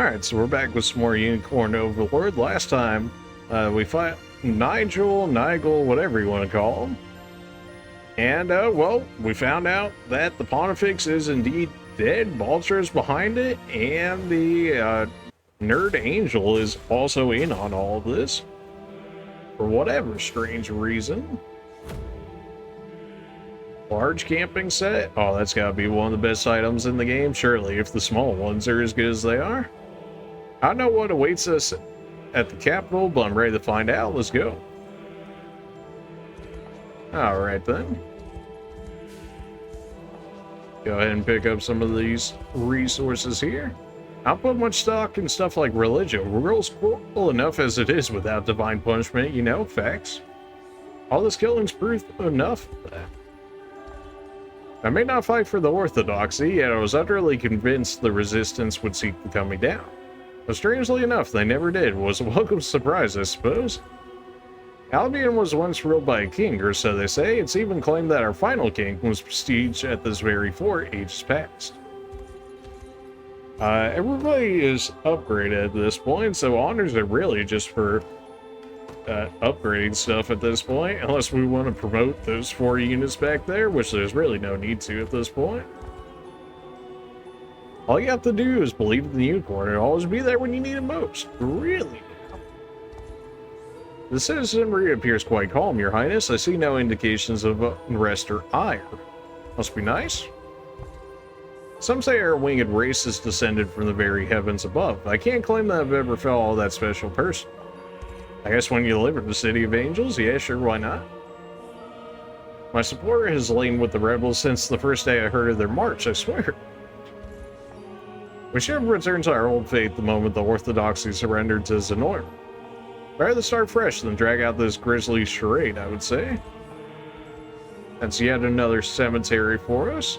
Alright, so we're back with some more Unicorn Overlord. Last time, we fought Nigel, whatever you want to call him. And, well, we found out that the Pontifex is indeed dead, Baltra's behind it, and the, Nerd Angel is also in on all of this. For whatever strange reason. Large camping set? Oh, that's gotta be one of the best items in the game, surely, if the small ones are as good as they are. I don't know what awaits us at the capital, but I'm ready to find out. Let's go. Alright then. Go ahead and pick up some of these resources here. I don't put much stock in stuff like religion. The world's cool enough as it is without divine punishment, you know, facts. All this killing's proof enough of that. I may not fight for the Orthodoxy, yet I was utterly convinced the resistance would seek to cut me down. But strangely enough, they never did. It was a welcome surprise, I suppose. Albion was once ruled by a king, or so they say. It's even claimed that our final king was prestiged at this very fort ages past. Everybody is upgraded at this point, so honors are really just for upgrading stuff at this point, unless we want to promote those 4 units back there, which there's really no need to at this point. All you have to do is believe in the Unicorn and always be there when you need it most. Really? The citizenry appears quite calm, Your Highness. I see no indications of unrest or ire. Must be nice. Some say our winged race is descended from the very heavens above. I can't claim that I've ever felt all that special person. I guess when you live in the City of Angels, yeah, sure, why not? My support has lain with the rebels since the first day I heard of their march, I swear. We should return to our old faith the moment the Orthodoxy surrendered to Zenor. Rather start fresh than drag out this grisly charade, I would say. That's yet another cemetery for us.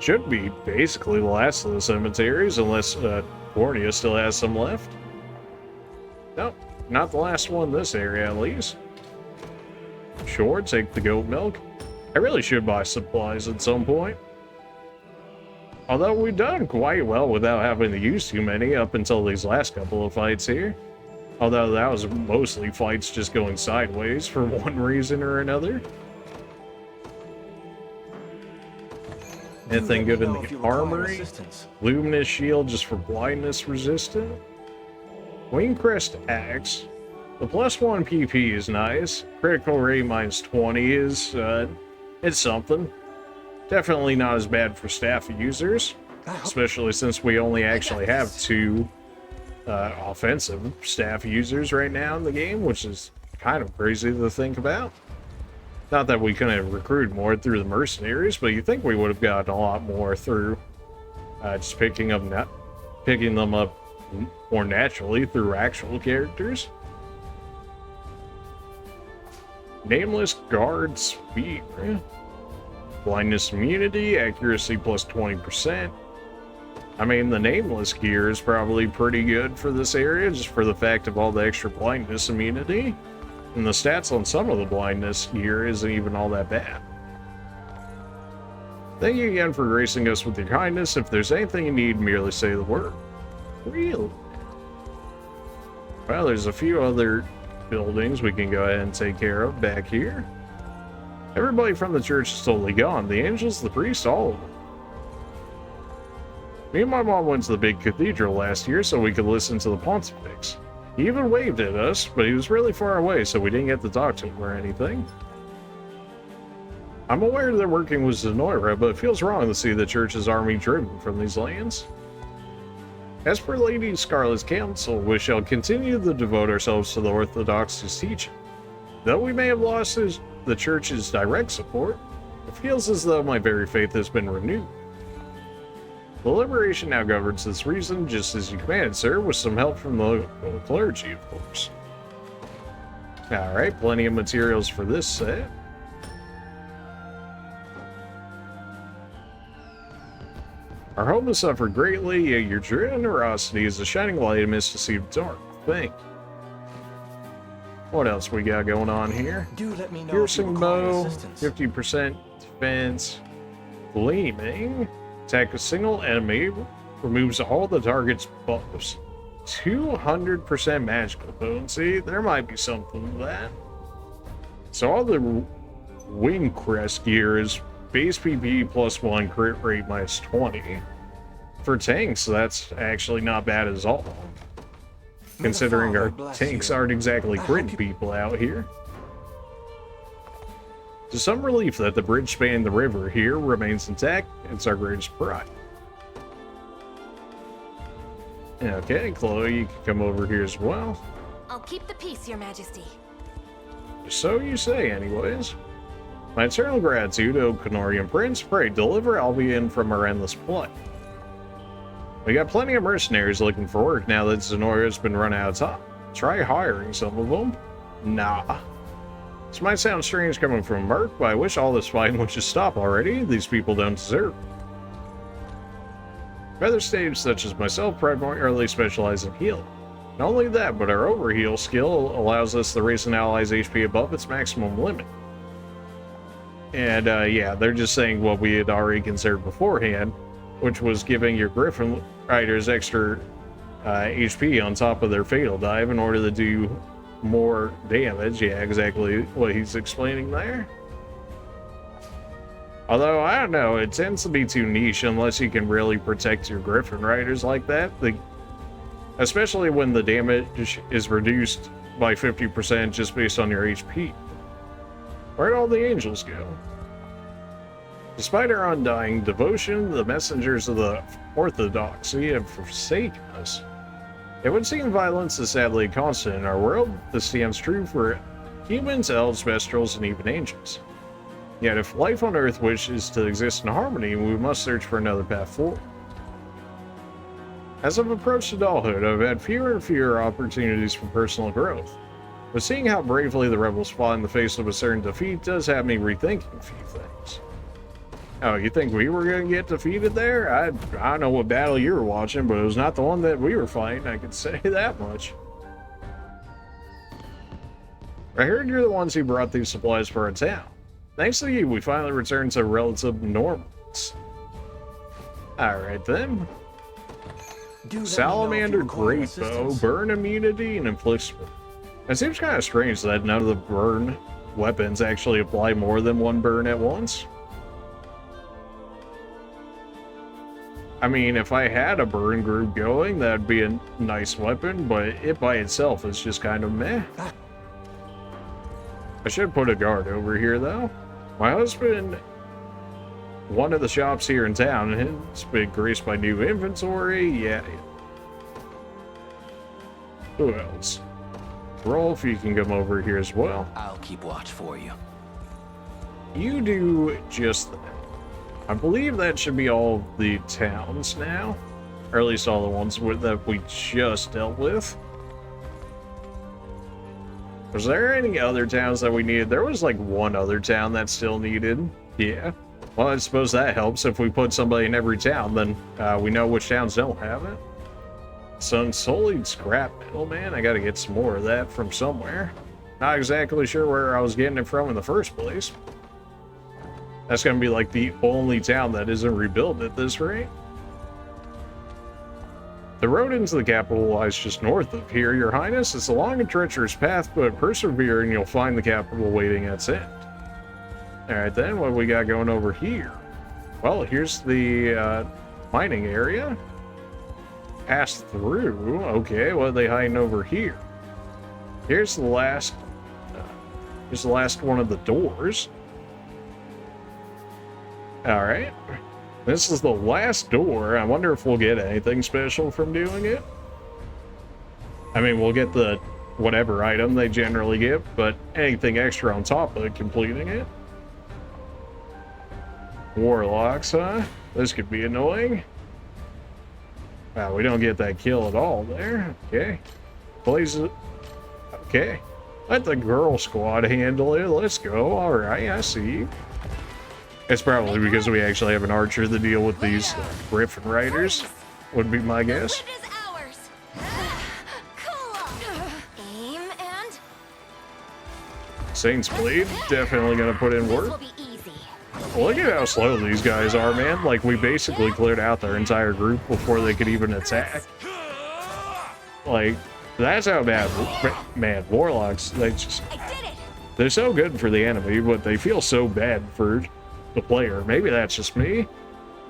Should be basically the last of the cemeteries, unless Borneo still has some left. Nope, not the last one in this area at least. Sure, take the goat milk. I really should buy supplies at some point. Although we've done quite well without having to use too many up until these last couple of fights here. Although that was mostly fights just going sideways for one reason or another. Anything good in the armory? Luminous shield just for blindness resistant. Wingcrest axe. The +1 PP is nice. Critical rate -20 is, it's something. Definitely not as bad for staff users, especially since we only actually have 2 offensive staff users right now in the game, which is kind of crazy to think about. Not that we couldn't have recruited more through the mercenaries, but you think we would have gotten a lot more through just picking them up more naturally through actual characters. Nameless guard speed. Blindness immunity, accuracy +20%. I mean, the nameless gear is probably pretty good for this area, just for the fact of all the extra blindness immunity. And the stats on some of the blindness gear isn't even all that bad. Thank you again for gracing us with your kindness. If there's anything you need, merely say the word. Really? Well, there's a few other buildings we can go ahead and take care of back here. Everybody from the church is totally gone. The angels, the priests, all of them. Me and my mom went to the big cathedral last year so we could listen to the Pontifex. He even waved at us, but he was really far away, so we didn't get to talk to him or anything. I'm aware they're working with Zenora, but it feels wrong to see the church's army driven from these lands. As per Lady Scarlet's counsel, we shall continue to devote ourselves to the Orthodoxy's teaching. Though we may have lost the church's direct support, it feels as though my very faith has been renewed. The liberation now governs this region, just as you commanded, sir, with some help from the local clergy, of course. Alright, plenty of materials for this set. Our home has suffered greatly, yet your generosity is a shining light amidst the sea of dark. Thank you. What else we got going on here? Do let me know Piercing bow, 50% defense, gleaming. Attack a single enemy, removes all the target's buffs. 200% magical potency. There might be something to that. So all the Wing Crest gear is base PP +1, crit rate -20. For tanks, that's actually not bad at all. Considering our tanks aren't exactly critting people out here. To some relief that the bridge spanning the river here remains intact, it's our greatest pride. Okay, Chloe, you can come over here as well. I'll keep the peace, Your Majesty. So you say, anyways. My eternal gratitude, O Canorian Prince. Pray, deliver Albion from our endless plight. We got plenty of mercenaries looking for work now that Zenoria's been run out of time. Try hiring some of them. Nah. This might sound strange coming from Merc, but I wish all this fighting would just stop already. These people don't deserve it. Feather staves such as myself primarily specialize in healing. Not only that, but our overheal skill allows us to raise an ally's HP above its maximum limit. And yeah, they're just saying what we had already considered beforehand, which was giving your Griffin Riders extra HP on top of their Fatal Dive in order to do more damage. Yeah, exactly what he's explaining there. Although, I don't know, it tends to be too niche unless you can really protect your Griffin Riders like that. Especially when the damage is reduced by 50% just based on your HP. Where'd all the angels go? Despite our undying devotion, the messengers of the Orthodoxy have forsaken us. It would seem violence is sadly a constant in our world. This stands true for humans, elves, Vestrals, and even angels. Yet if life on Earth wishes to exist in harmony, we must search for another path forward. As I've approached adulthood, I've had fewer and fewer opportunities for personal growth. But seeing how bravely the rebels fought in the face of a certain defeat does have me rethinking a few things. Oh, you think we were going to get defeated there? I don't know what battle you were watching, but it was not the one that we were fighting, I can say that much. I heard you're the ones who brought these supplies for our town. Thanks to you, we finally returned to relative normals. Alright then. Salamander Great Bow, burn immunity, and inflicts. It seems kind of strange that none of the burn weapons actually apply more than one burn at once. I mean, if I had a burn group going, that'd be a nice weapon, but it by itself is just kind of meh. I should put a guard over here, though. My husband, one of the shops here in town, has been graced by new inventory. Yeah. Who else? Rolf, you can come over here as well. I'll keep watch for you. You do just that. I believe that should be all the towns now, or at least all the ones that we just dealt with. Was there any other towns that we needed? There was like one other town that still needed. Yeah. Well, I suppose that helps. If we put somebody in every town, then we know which towns don't have it. Unsullied scrap metal, man. I gotta get some more of that from somewhere. Not exactly sure where I was getting it from in the first place. That's gonna be like the only town that isn't rebuilt at this rate. The road into the capital lies just north of here, Your Highness. It's a long and treacherous path, but persevere and you'll find the capital waiting at its end. Alright then, what we got going over here? Well, here's the mining area. Pass through. Okay, what are they hiding over here? Here's the last one of the doors. Alright. This is the last door. I wonder if we'll get anything special from doing it. I mean, we'll get the whatever item they generally give, but anything extra on top of it, completing it. Warlocks, huh? This could be annoying. Wow, we don't get that kill at all there. Okay. Places. Okay. Let the girl squad handle it. Let's go. Alright, I see. It's probably because we actually have an archer to deal with these Griffin Riders, would be my guess. Aim and Saint's Blade, definitely gonna put in work. Look at how slow these guys are, man. Like, we basically cleared out their entire group before they could even attack. Like, that's how bad, man, Warlocks, I did it! they're so good for the enemy, but they feel so bad for the player. Maybe that's just me.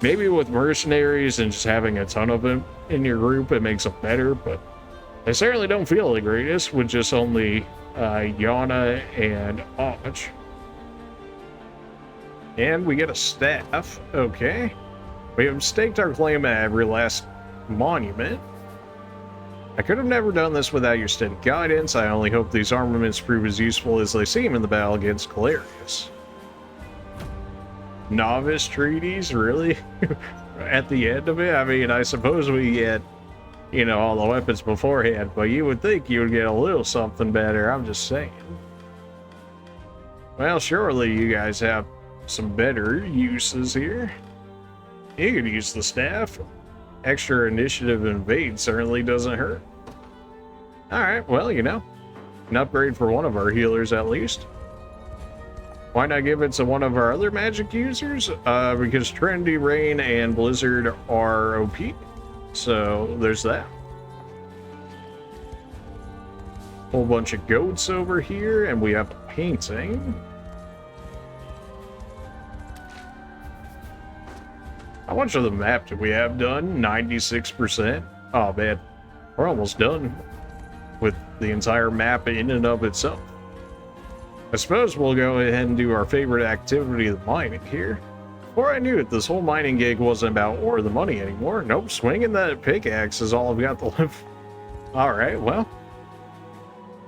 Maybe with mercenaries and just having a ton of them in your group, it makes them better, but they certainly don't feel the greatest with just only Yana and Arch. And we get a staff. Okay. We have staked our claim at every last monument. I could have never done this without your steady guidance. I only hope these armaments prove as useful as they seem in the battle against Calarius. Novice treaties, really? At the end of it? I mean, I suppose we get, you know, all the weapons beforehand, but you would think you would get a little something better. I'm just saying. Well, surely you guys have some better uses here. You could use the staff. Extra initiative invade certainly doesn't hurt. Alright, well, you know, an upgrade for one of our healers at least. Why not give it to one of our other magic users? Because Trinity, Rain, and Blizzard are OP. So there's that. Whole bunch of goats over here, and we have a painting. How much of the map do we have done? 96%? Oh man, we're almost done with the entire map in and of itself. I suppose we'll go ahead and do our favorite activity, the mining here. Before I knew it, this whole mining gig wasn't about ore the money anymore. Nope, swinging that pickaxe is all I've got to live. Alright, well.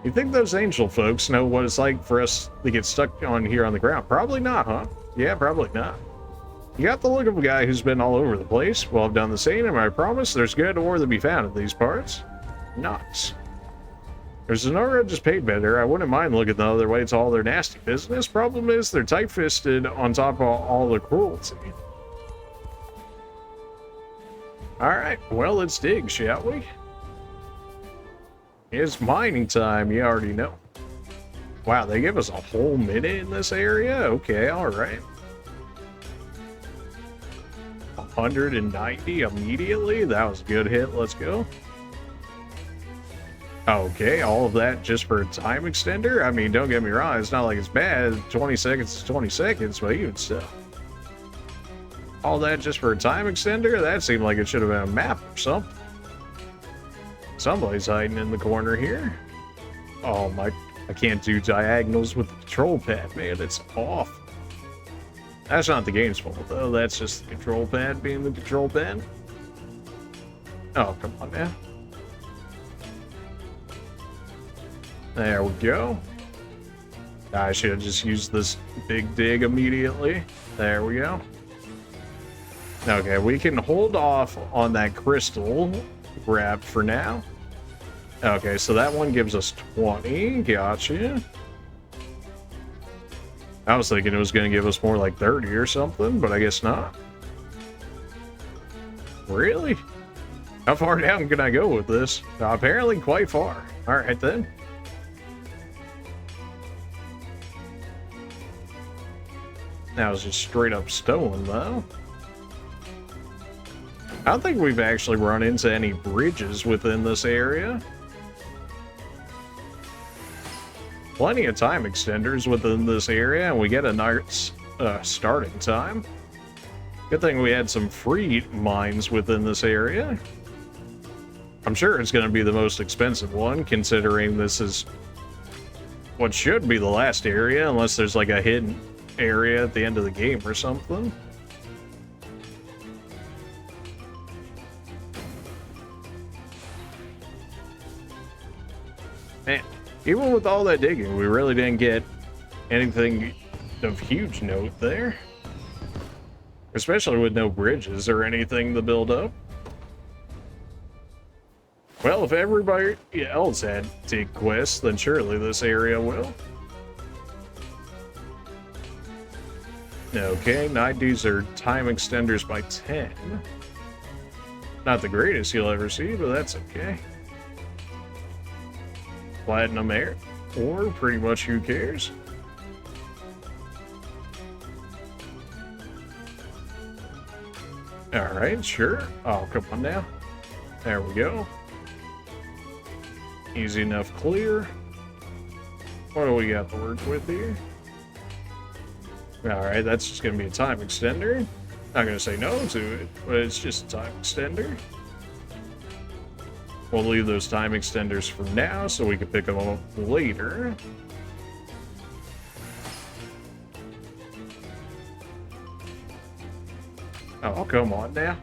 You think those angel folks know what it's like for us to get stuck on here on the ground? Probably not, huh? Yeah, probably not. You got the look of a guy who's been all over the place. Well, I've done the same, and I promise there's good ore to be found in these parts. Nuts. There's an ore just paid better. I wouldn't mind looking the other way to all their nasty business. Problem is, they're tight-fisted on top of all the cruelty. Alright, well, let's dig, shall we? It's mining time, you already know. Wow, they give us a whole minute in this area? Okay, alright. 190 immediately? That was a good hit, let's go. Okay, all of that just for a time extender? I mean, don't get me wrong, it's not like it's bad. 20 seconds is 20 seconds, but even still. All that just for a time extender? That seemed like it should have been a map or something. Somebody's hiding in the corner here. Oh my, I can't do diagonals with the control pad, man, it's off. That's not the game's fault, though. That's just the control pad being the control pad. Oh, come on now. There we go. I should have just used this big dig immediately. There we go. Okay, we can hold off on that crystal grab for now. Okay, so that one gives us 20. Gotcha. I was thinking it was going to give us more like 30 or something, but I guess not. Really? How far down can I go with this? Apparently quite far. Alright then. That was just straight up stone, though. I don't think we've actually run into any bridges within this area. Plenty of time extenders within this area, and we get a nice starting time. Good thing we had some free mines within this area. I'm sure it's going to be the most expensive one, considering this is what should be the last area, unless there's like a hidden area at the end of the game or something. Man, even with all that digging, we really didn't get anything of huge note there. Especially with no bridges or anything to build up. Well, if everybody else had dig quests, then surely this area will. Okay, 90s are time extenders by 10. Not the greatest you'll ever see, but that's okay. Platinum air, or pretty much who cares? Alright, sure. Oh, come on now. There we go. Easy enough clear. What do we got to work with here? Alright, that's just going to be a time extender. Not going to say no to it, but it's just a time extender. We'll leave those time extenders for now so we can pick them up later. Oh, come on now.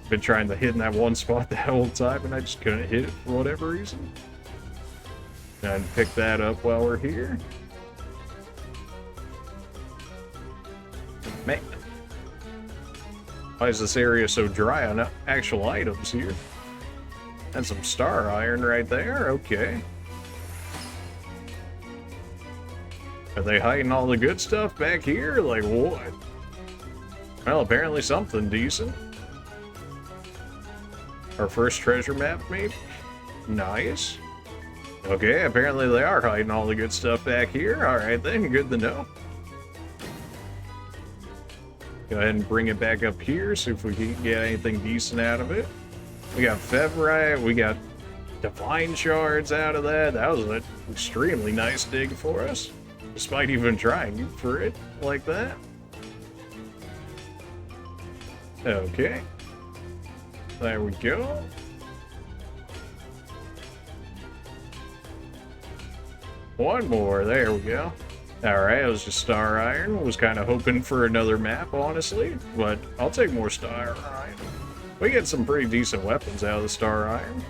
Been trying to hit in that one spot that whole time and I just couldn't hit it for whatever reason. And pick that up while we're here. Man. Why is this area so dry on actual items here? And some star iron right there, okay. Are they hiding all the good stuff back here? Like what? Well, apparently something decent. Our first treasure map, maybe? Nice. Okay, apparently they are hiding all the good stuff back here. Alright then, good to know. Go ahead and bring it back up here, see if we can get anything decent out of it. We got Fevrite, we got Divine Shards out of that. That was an extremely nice dig for us, despite even trying for it like that. Okay. There we go. One more, there we go. Alright, it was just star iron. Was kind of hoping for another map, honestly, but I'll take more star iron. We get some pretty decent weapons out of the star iron.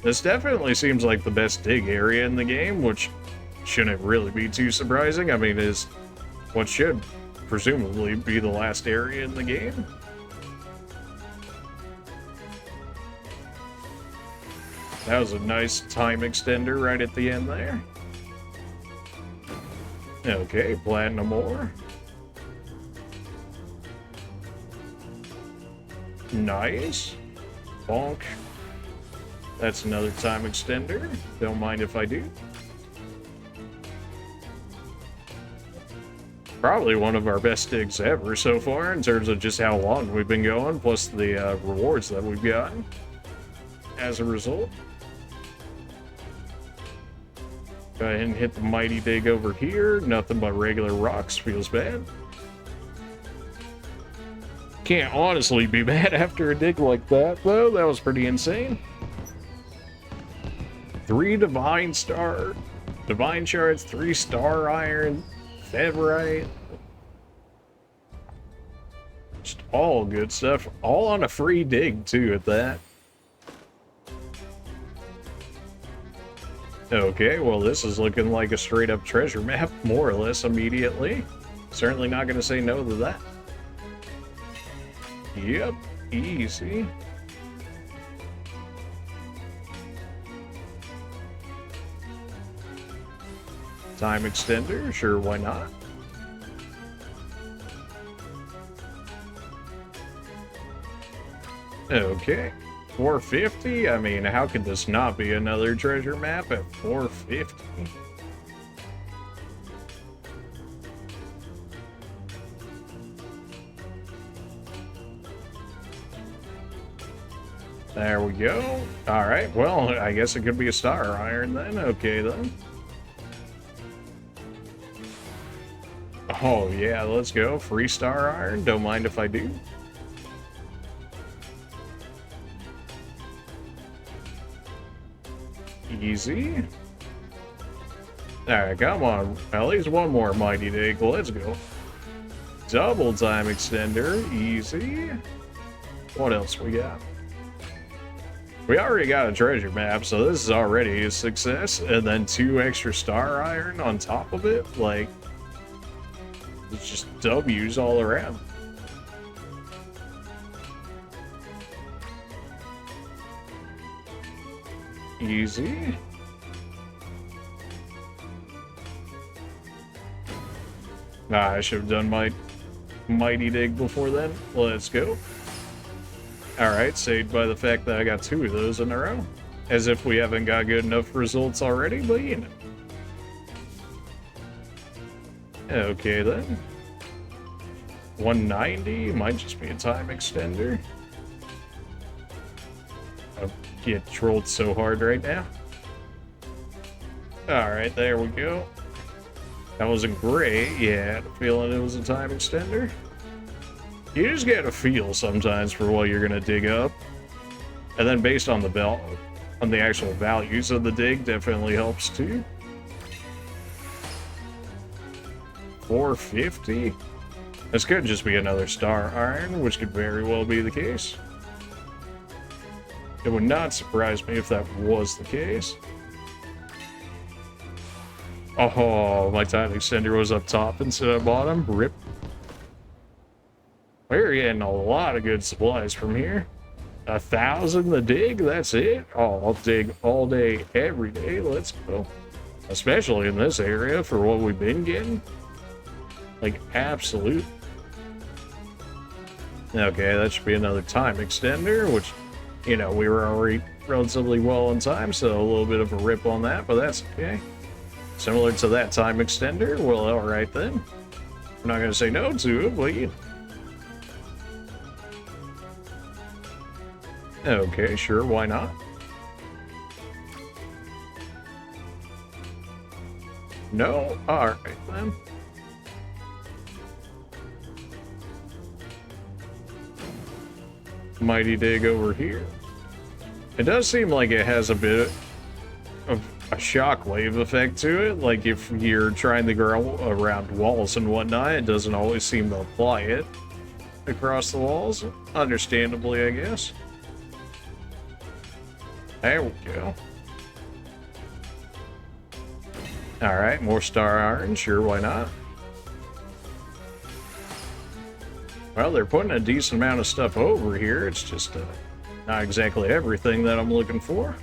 This definitely seems like the best dig area in the game, which shouldn't really be too surprising. I mean, is what should presumably be the last area in the game. That was a nice time extender right at the end there. Okay, platinum ore. Nice. Bonk. That's another time extender. Don't mind if I do. Probably one of our best digs ever so far in terms of just how long we've been going, plus the rewards that we've gotten as a result. Go ahead and hit the mighty dig over here. Nothing but regular rocks. Feels bad. Can't honestly be mad after a dig like that, though. That was pretty insane. 3 divine shards, 3 star iron, Fevrite. Just all good stuff. All on a free dig, too, at that. Okay, well, this is looking like a straight-up treasure map, more or less, immediately. Certainly not going to say no to that. Yep, easy. Time extender, sure, why not? Okay. 450? I mean, how could this not be another treasure map at 450? There we go. Alright, well, I guess it could be a star iron then. Okay, then. Oh, yeah, let's go. Free star iron. Don't mind if I do. Easy. Alright, come on. At least one more mighty dig. Let's go. Double time extender. Easy. What else we got? We already got a treasure map, so this is already a success. And then 2 extra star iron on top of it. Like, it's just W's all around. Easy. Nah, I should have done my mighty dig before then. Let's go. Alright, saved by the fact that I got 2 of those in a row. As if we haven't got good enough results already, but you know. Okay then. 190 might just be a time extender. I get trolled so hard right now. Alright, there we go. That wasn't great. Yeah, I had a feeling it was a time extender. You just get a feel sometimes for what you're gonna dig up. And then based on the actual values of the dig definitely helps too. 450? This could just be another star iron, which could very well be the case. It would not surprise me if that was the case. Oh, my time extender was up top instead of bottom. Rip. We're getting a lot of good supplies from here. 1,000 the dig, that's it? Oh, I'll dig all day, every day. Let's go. Especially in this area for what we've been getting. Like, absolute. Okay, that should be another time extender, which, you know, we were already relatively well on time, so a little bit of a rip on that, but that's okay. Similar to that time extender, well, alright then. I'm not going to say no to it, but you... Okay, sure, why not? No? Alright then. Mighty dig over here. It does seem like it has a bit of a shockwave effect to it. Like if you're trying to go around walls and whatnot, it doesn't always seem to apply it across the walls. Understandably, I guess. There we go. Alright, more star iron. Sure, why not? Well, they're putting a decent amount of stuff over here. It's just not exactly everything that I'm looking for.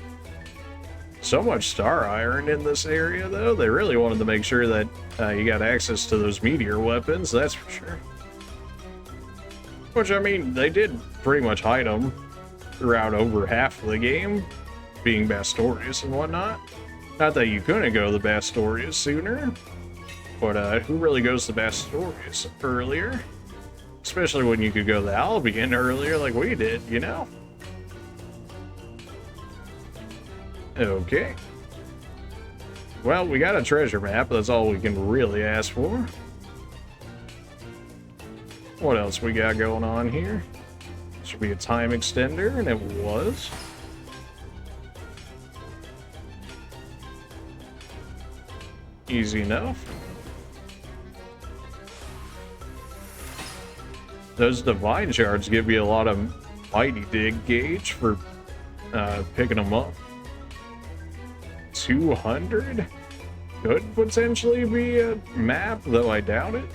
So much star iron in this area, though. They really wanted to make sure that you got access to those meteor weapons, that's for sure. Which, I mean, they did pretty much hide them throughout over half of the game, being Bastorius and whatnot. Not that you couldn't go to the Bastorius sooner, but who really goes to Bastorius earlier? Especially when you could go to Albion earlier like we did, you know? Okay. Well, we got a treasure map. That's all we can really ask for. What else we got going on here? Should be a time extender, and it was. Easy enough. Those divine shards give you a lot of mighty dig gauge for picking them up. 200 could potentially be a map, though I doubt it.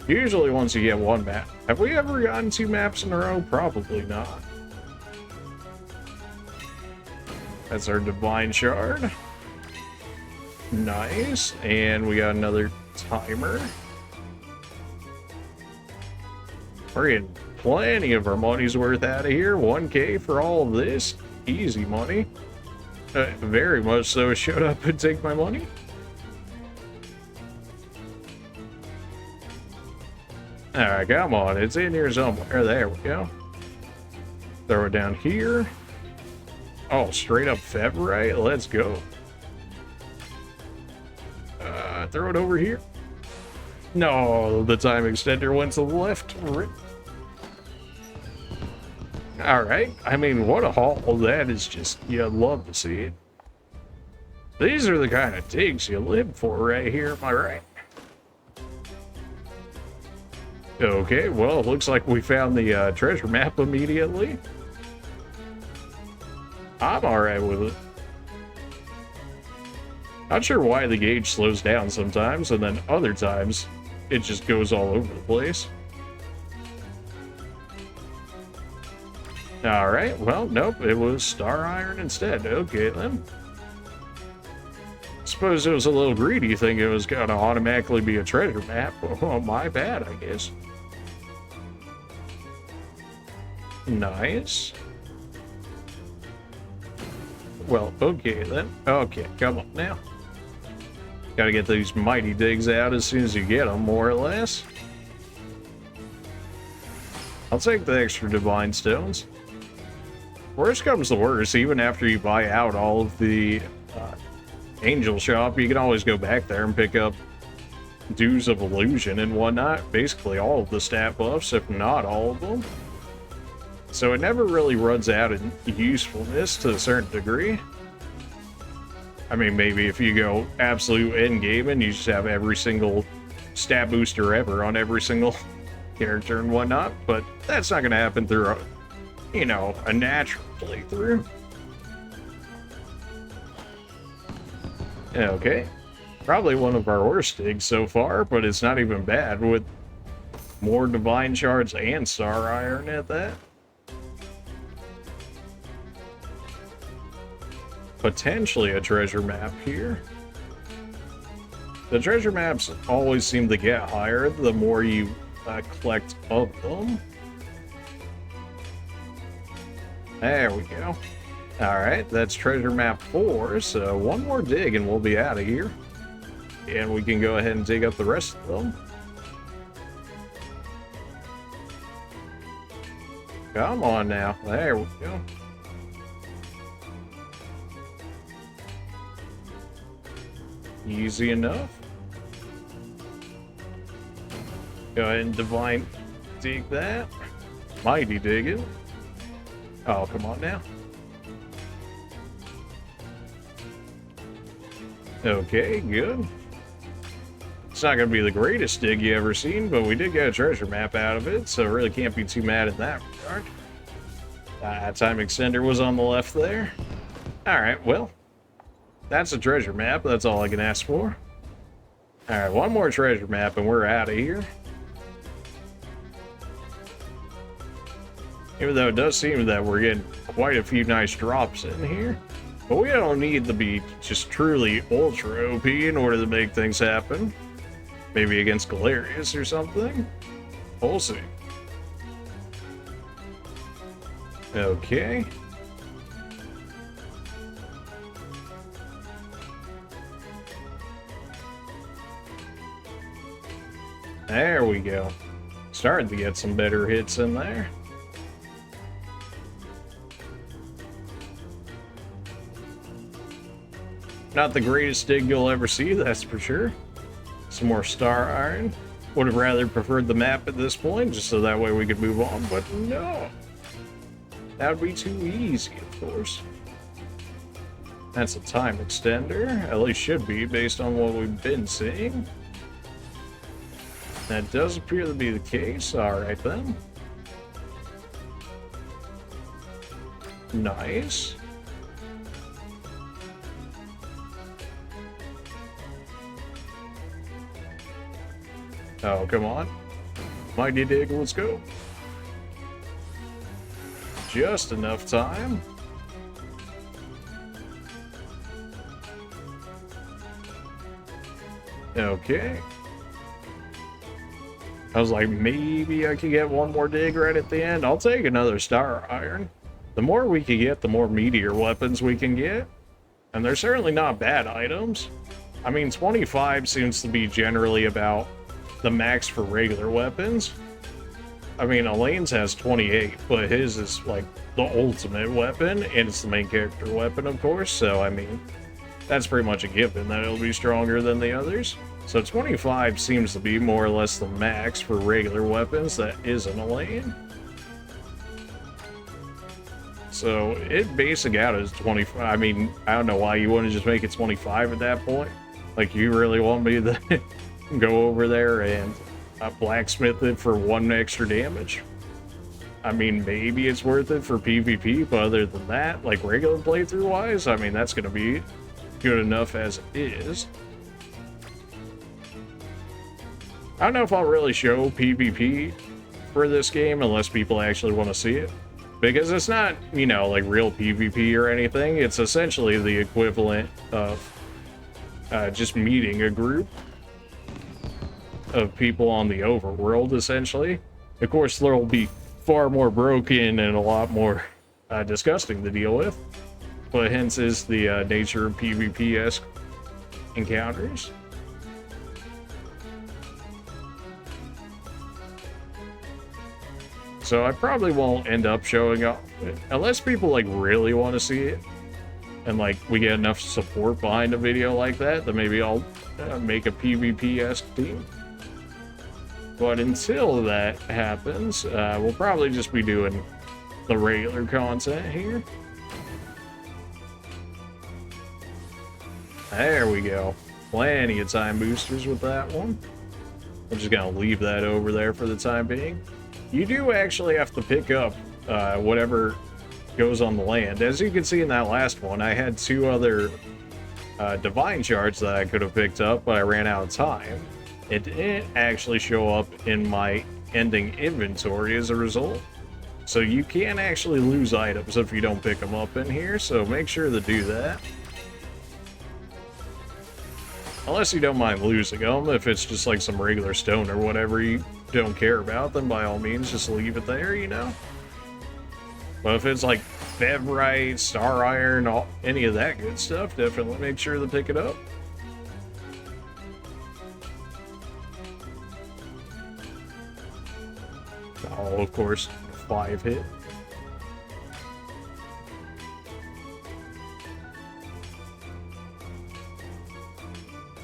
Usually once you get one map. Have we ever gotten 2 maps in a row? Probably not. That's our divine shard. Nice. And we got another timer. We're getting plenty of our money's worth out of here. 1K for all of this. Easy money. Very much so. Shut up and take my money. Alright, come on. It's in here somewhere. There we go. Throw it down here. Oh, straight up Feverite. Let's go. Throw it over here. No, the time extender went to the left. Rip. Alright, I mean, what a haul. That is just, you love to see it. These are the kind of digs you live for right here, am I right? Okay, well, it looks like we found the treasure map immediately. I'm alright with it. Not sure why the gauge slows down sometimes, and then other times, it just goes all over the place. Alright, well, nope, it was star iron instead. Okay, then. Suppose it was a little greedy thinking it was gonna automatically be a treasure map. Oh, my bad, I guess. Nice. Well, okay, then. Okay, come on now. Gotta get these mighty digs out as soon as you get them, more or less. I'll take the extra divine stones. Worst comes to worst, even after you buy out all of the Angel Shop, you can always go back there and pick up Dues of Illusion and whatnot. Basically all of the stat buffs, if not all of them. So it never really runs out of usefulness to a certain degree. I mean, maybe if you go absolute endgame and you just have every single stat booster ever on every single character and whatnot, but that's not going to happen through, you know, a natural playthrough. Okay. Probably one of our worst digs so far, but it's not even bad with more Divine Shards and Star Iron at that. Potentially a treasure map here. The treasure maps always seem to get higher the more you collect of them. There we go. Alright, that's treasure map 4, so one more dig and we'll be out of here. And we can go ahead and dig up the rest of them. Come on now. There we go. Easy enough. Go ahead and divine dig that. Mighty dig it. Oh, come on now. Okay, good. It's not going to be the greatest dig you ever seen, but we did get a treasure map out of it, so really can't be too mad in that regard. Time extender was on the left there. Alright, well, that's a treasure map. That's all I can ask for. Alright, one more treasure map and we're out of here. Even though it does seem that we're getting quite a few nice drops in here. But we don't need to be just truly ultra OP in order to make things happen. Maybe against Galerius or something. We'll see. Okay. There we go. Starting to get some better hits in there. Not the greatest dig you'll ever see, that's for sure. Some more Star Iron. Would have rather preferred the map at this point, just so that way we could move on, but no. That would be too easy, of course. That's a time extender. At least should be, based on what we've been seeing. That does appear to be the case. Alright then. Nice. Oh, come on. Mighty dig, let's go. Just enough time. Okay. I was like, maybe I could get one more dig right at the end. I'll take another Star Iron. The more we can get, the more meteor weapons we can get. And they're certainly not bad items. I mean, 25 seems to be generally about the max for regular weapons. I mean, Elaine's has 28, but his is like the ultimate weapon, and it's the main character weapon, of course, so I mean, that's pretty much a given that it'll be stronger than the others. So 25 seems to be more or less the max for regular weapons that isn't Elaine. So it basic out as 25. I mean, I don't know why you wouldn't just make it 25 at that point. Like, you really want me to go over there and blacksmith it for 1 extra damage? I mean, maybe it's worth it for PvP, but other than that, like regular playthrough wise, I mean, that's gonna be good enough as it is. I don't know if I'll really show PvP for this game unless people actually want to see it. Because it's not, you know, like real PvP or anything. It's essentially the equivalent of just meeting a group of people on the overworld, essentially. Of course, they'll be far more broken and a lot more disgusting to deal with. But hence is the nature of PvP-esque encounters. So I probably won't end up showing up unless people like really want to see it and like we get enough support behind a video like that, then maybe I'll make a PvP-esque team. But until that happens, we'll probably just be doing the regular content here. There we go. Plenty of time boosters with that one. I'm just gonna leave that over there for the time being. You do actually have to pick up whatever goes on the land. As you can see in that last one, I had 2 other divine shards that I could have picked up, but I ran out of time. It didn't actually show up in my ending inventory as a result. So you can actually lose items if you don't pick them up in here, so make sure to do that. Unless you don't mind losing them, if it's just like some regular stone or whatever you don't care about, then by all means just leave it there, you know? But if it's like Fevrite, Star Iron, any of that good stuff, definitely make sure to pick it up. Oh, of course, 5 hit.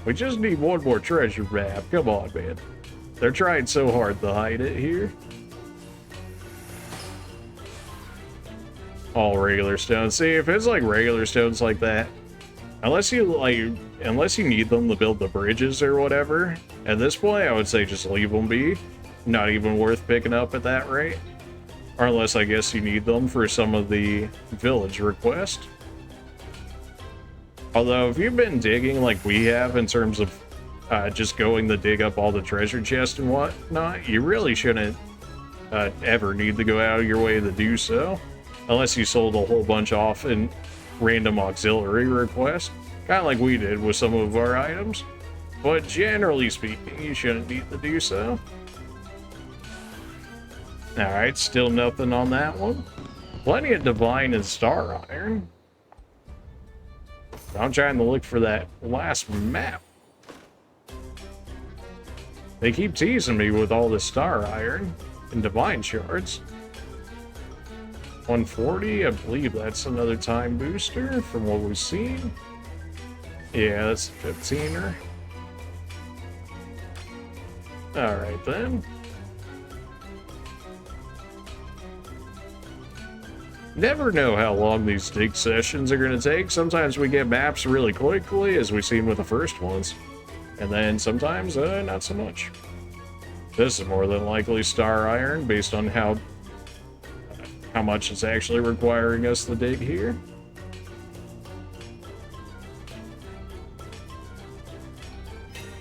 We just need one more treasure map. Come on, man. They're trying so hard to hide it here. All regular stones. See, if it's like regular stones like that, unless you need them to build the bridges or whatever, at this point I would say just leave them be. Not even worth picking up at that rate. Or unless I guess you need them for some of the village requests. Although, if you've been digging like we have in terms of just going to dig up all the treasure chests and whatnot, you really shouldn't ever need to go out of your way to do so. Unless you sold a whole bunch off in random auxiliary requests. Kind of like we did with some of our items. But generally speaking, you shouldn't need to do so. Alright, still nothing on that one. Plenty of divine and star iron. I'm trying to look for that last map. They keep teasing me with all the star iron and divine shards. 140, I believe that's another time booster from what we've seen. Yeah, that's a 15er. Alright then. Never know how long these dig sessions are going to take. Sometimes we get maps really quickly, as we've seen with the first ones. And then sometimes, not so much. This is more than likely star iron, based on how much it's actually requiring us to dig here.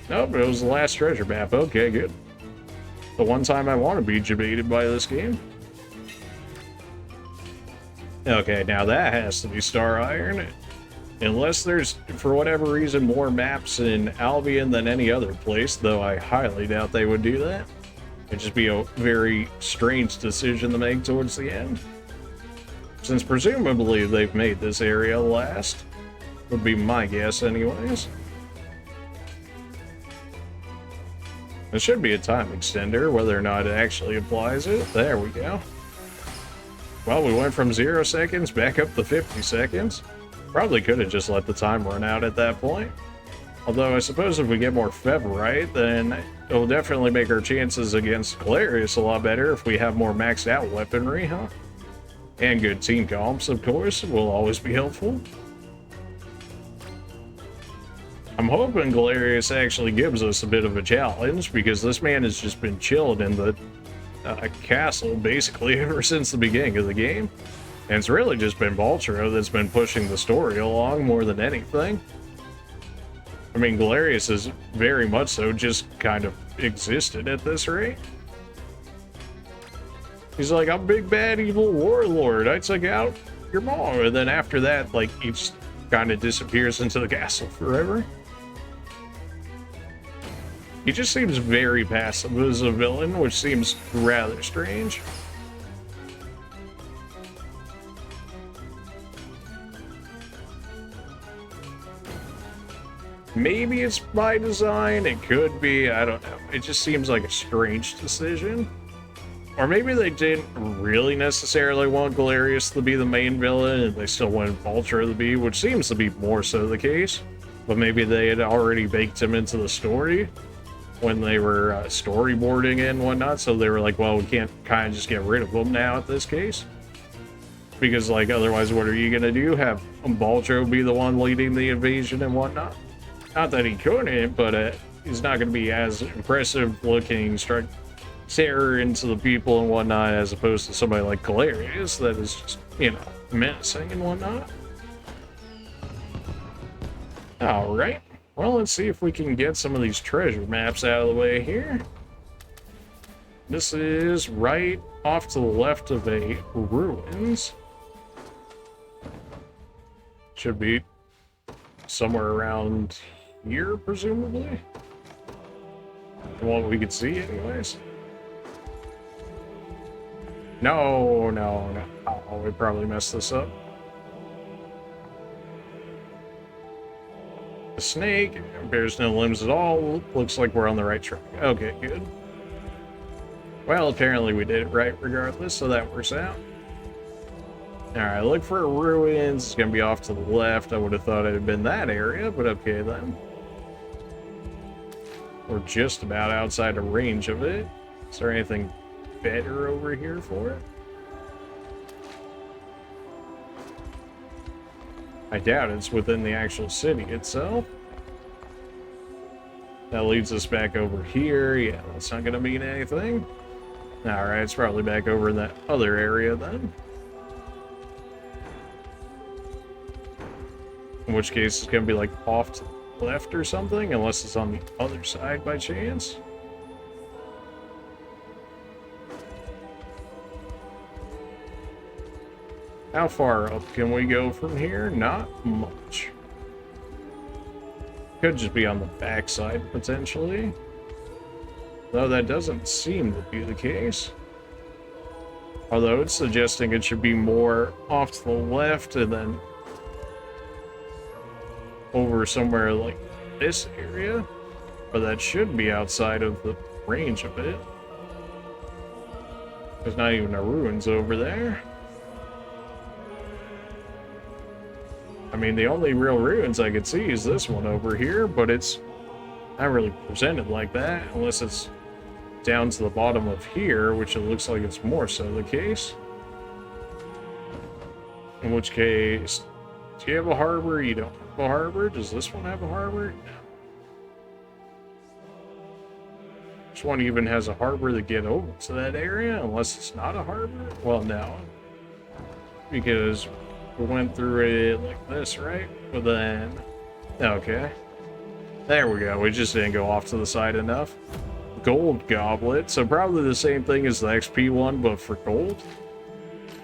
Nope, it was the last treasure map. Okay, good. The one time I want to be debated by this game. Okay, now that has to be star iron. Unless there's, for whatever reason, more maps in Albion than any other place, though I highly doubt they would do that. It'd just be a very strange decision to make towards the end. Since presumably they've made this area last. Would be my guess anyways. It should be a time extender, whether or not it actually applies it. There we go. Well, we went from 0 seconds back up to 50 seconds. Probably could have just let the time run out at that point. Although I suppose if we get more Fevrite, then it will definitely make our chances against Galerius a lot better if we have more maxed out weaponry, huh? And good team comps, of course, will always be helpful. I'm hoping Galerius actually gives us a bit of a challenge, because this man has just been chilled in the castle basically ever since the beginning of the game. And it's really just been Baltro that's been pushing the story along more than anything. I mean, Galerius is very much so just kind of existed at this rate. He's like, I'm big bad evil warlord, I took out your mom. And then after that, like, he just kind of disappears into the castle forever. He just seems very passive as a villain, which seems rather strange. Maybe it's by design, it could be, I don't know. It just seems like a strange decision. Or maybe they didn't really necessarily want Galerius to be the main villain, and they still wanted Vulture to be, which seems to be more so the case. But maybe they had already baked him into the story when they were storyboarding it and whatnot, so they were like, well, we can't kind of just get rid of him now at this case. Because, like, otherwise, what are you gonna do? Have Vulture be the one leading the invasion and whatnot? Not that he couldn't, but he's not gonna be as impressive looking, strike terror into the people and whatnot, as opposed to somebody like Galerius that is just, you know, menacing and whatnot. Alright, well, let's see if we can get some of these treasure maps out of the way here. This is right off to the left of a ruins. Should be somewhere around here, presumably. From what we could see, anyways. No. Oh, we probably messed this up. The snake bears no limbs at all. Looks like we're on the right track. Okay, good. Well, apparently we did it right regardless, so that works out. Alright, look for ruins. It's gonna be off to the left. I would have thought it had been that area, but okay then. We're just about outside the range of it. Is there anything better over here for it? I doubt it's within the actual city itself. That leads us back over here. Yeah, that's not gonna mean anything. Alright, it's probably back over in that other area then. In which case it's gonna be like off to the left or something, unless it's on the other side by chance. How far up can we go from here? Not much. Could just be on the backside, potentially. Though that doesn't seem to be the case. Although it's suggesting it should be more off to the left and then over somewhere like this area. But that should be outside of the range of it. There's not even a ruins over there. I mean, the only real ruins I could see is this one over here, but it's not really presented like that, unless it's down to the bottom of here, which it looks like it's more so the case. In which case, do you have a harbor? You don't have a harbor? Does this one have a harbor? No. This one even has a harbor to get over to that area, unless it's not a harbor? Well, no. Because we went through it like this, right? But then, okay. There we go. We just didn't go off to the side enough. Gold goblet. So probably the same thing as the XP one, but for gold.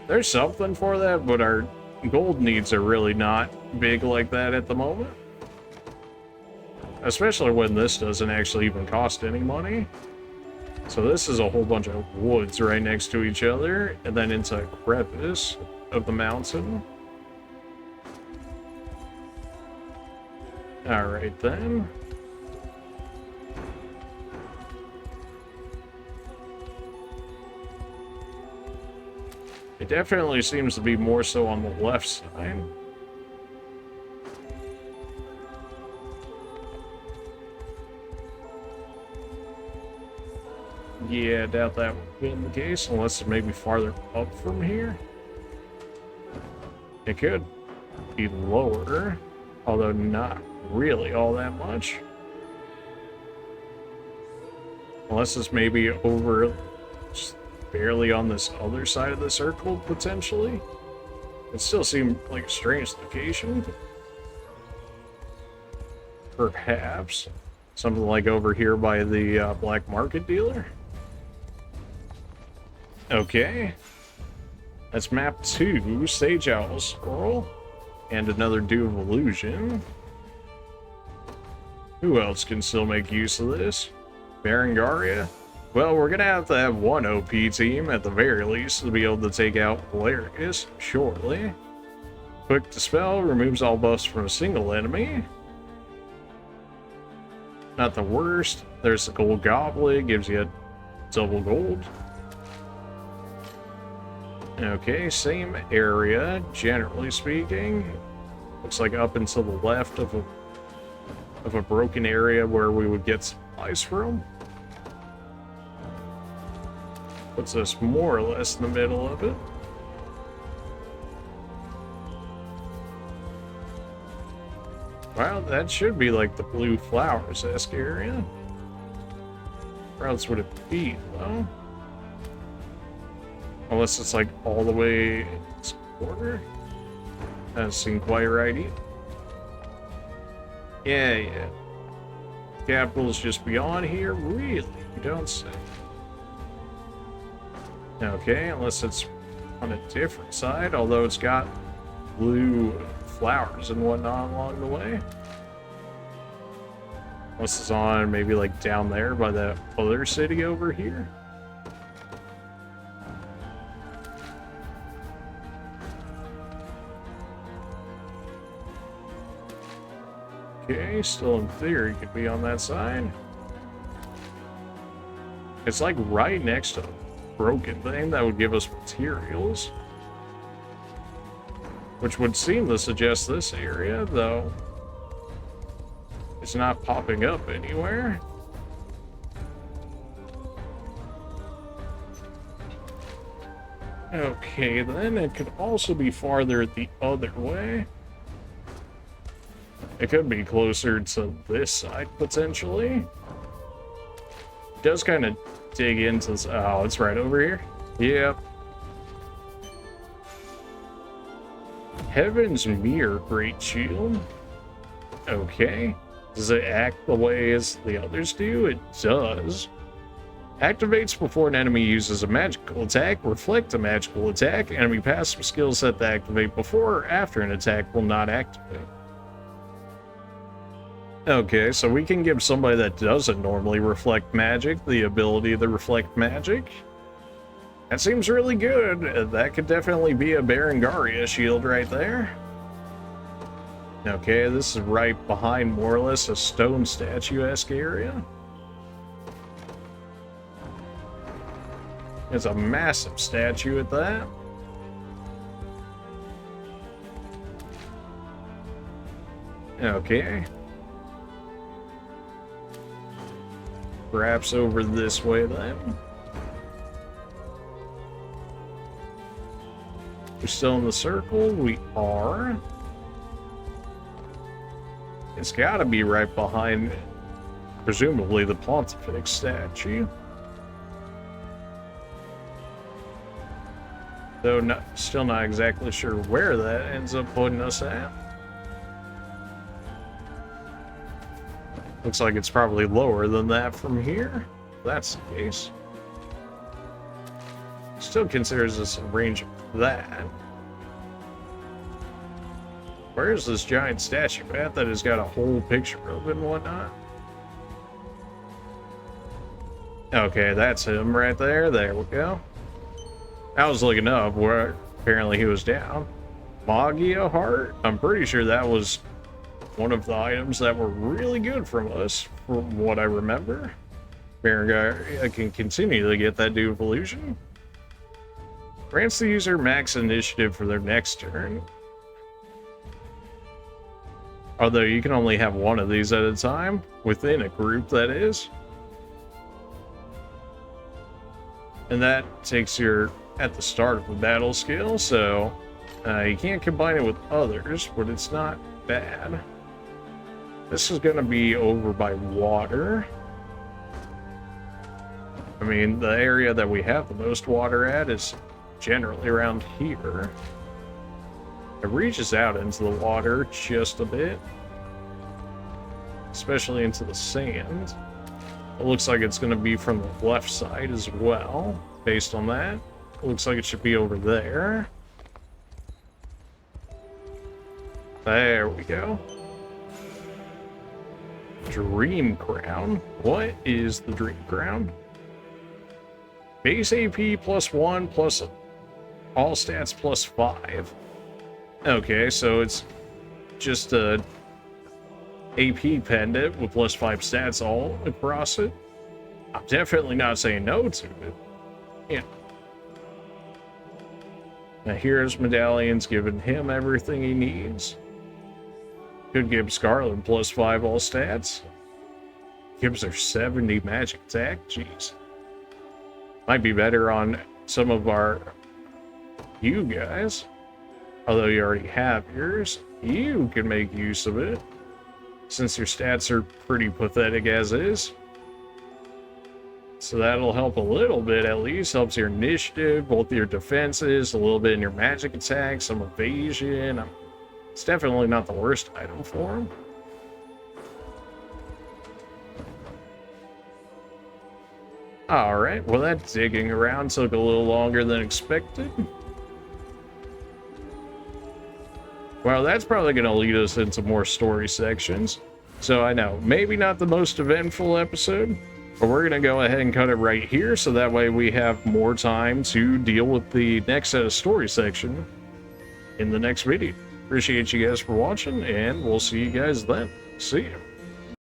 There's something for that, but our gold needs are really not big like that at the moment. Especially when this doesn't actually even cost any money. So this is a whole bunch of woods right next to each other, and then into a crevice of the mountain. Alright then. It definitely seems to be more so on the left side. Yeah, I doubt that would be the case, unless it's maybe farther up from here. It could be lower, although not really all that much. Unless it's maybe over just barely on this other side of the circle, potentially. It still seemed like a strange location. Perhaps something like over here by the black market dealer. Okay. That's map 2, Sage Owl Scroll, and another Dew of Illusion. Who else can still make use of this? Berengaria? Well, we're gonna have to have one OP team, at the very least, to be able to take out Galerius shortly. Quick Dispel removes all buffs from a single enemy. Not the worst. There's the Gold Goblet, gives you double gold. Okay, same area, generally speaking. Looks like up and to the left of a broken area where we would get supplies from. Puts us more or less in the middle of it. Wow, that should be like the blue flowers-esque area. Where else would it be, though? Unless it's like all the way this quarter. Doesn't seem quite right either. Yeah. Capital's just beyond here? Really? You don't say. Okay, unless it's on a different side, although it's got blue flowers and whatnot along the way. Unless it's on maybe like down there by the other city over here. Okay, still in theory could be on that side. It's like right next to a broken thing that would give us materials. Which would seem to suggest this area, though it's not popping up anywhere. Okay, then it could also be farther the other way. It could be closer to this side, potentially. It does kind of dig into this. Oh, it's right over here. Yep. Heaven's Mirror Great Shield. Okay. Does it act the way as the others do? It does. Activates before an enemy uses a magical attack. Reflect a magical attack. Enemy passive skill set that activate before or after an attack will not activate. Okay, so we can give somebody that doesn't normally reflect magic the ability to reflect magic. That seems really good. That could definitely be a Berengaria shield right there. Okay, this is right behind more or less a stone statue-esque area. It's a massive statue at that. Okay. Perhaps over this way then. We're still in the circle? We are. It's gotta be right behind, presumably, the Pontifex statue. Though still not exactly sure where that ends up putting us at. Looks like it's probably lower than that from here. If that's the case. Still considers this a range of that. Where's this giant statue at that has got a whole picture of it and whatnot? Okay, that's him right there. There we go. I was looking up where apparently he was down. Magia Heart? I'm pretty sure that was one of the items that were really good from us, from what I remember. Berengaria can continue to get that due evolution. Grants the user max initiative for their next turn. Although you can only have one of these at a time, within a group that is. And that takes your at the start of the battle skill, so you can't combine it with others, but it's not bad. This is going to be over by water. I mean, the area that we have the most water at is generally around here. It reaches out into the water just a bit, especially into the sand. It looks like it's going to be from the left side as well, based on that. It looks like it should be over there. There we go. Dream Crown. What is the Dream Crown? Base AP +1 plus all stats +5. Okay, so it's just a AP pendant with +5 stats all across it. I'm definitely not saying no to it. Yeah. A hero's medallion's giving him everything he needs. Could give Scarlet +5 all stats. Gives her 70 magic attack. Jeez. Might be better on some of you guys. Although you already have yours, you can make use of it. Since your stats are pretty pathetic as is. So that'll help a little bit at least. Helps your initiative, both your defenses, a little bit in your magic attack, some evasion. It's definitely not the worst item for him. Alright, well that digging around took a little longer than expected. Well, that's probably going to lead us into more story sections. So I know, maybe not the most eventful episode, but we're going to go ahead and cut it right here, so that way we have more time to deal with the next set of story section in the next video. Appreciate you guys for watching, and we'll see you guys then. See ya.